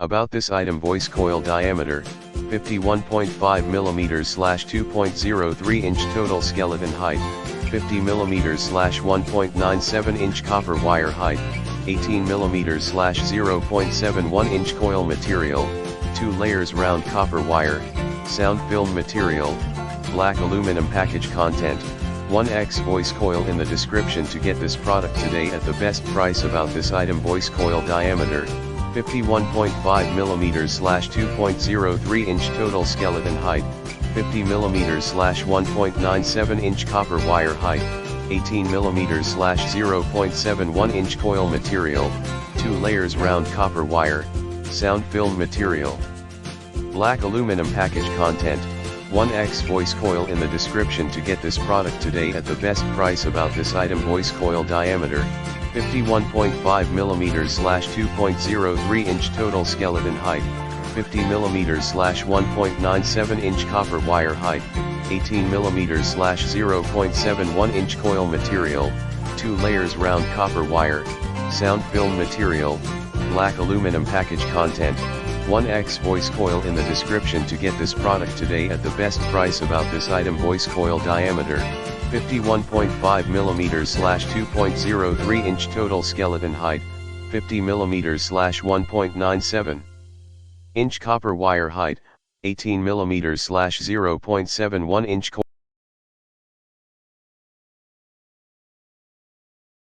About this item: voice coil diameter, 51.5mm/2.03 inch. Total skeleton height, 50mm/1.97 inch. Copper wire height, 18mm/0.71 inch. Coil material, 2 layers round copper wire, sound film material, black aluminum. Package content, 1x voice coil in the description to get this product today at the best price. About this item: voice coil diameter, 51.5mm/2.03 inch. Total skeleton height, 50mm/1.97 inch. Copper wire height, 18mm/0.71 inch. Coil material, 2 layers round copper wire, sound film material, black aluminum. Package content, 1x voice coil in the description to get this product today at the best price. About this item: voice coil diameter, 51.5mm/2.03 inch. Total skeleton height, 50mm/1.97 inch. Copper wire height, 18mm/0.71 inch. Coil material, 2 layers round copper wire, sound film material, black aluminum. Package content, 1x voice coil in the description to get this product today at the best price. About this item: voice coil diameter, 51.5mm/2.03 inch. Total skeleton height, 50mm/1.97 inch. Copper wire height, 18mm/0.71 inch.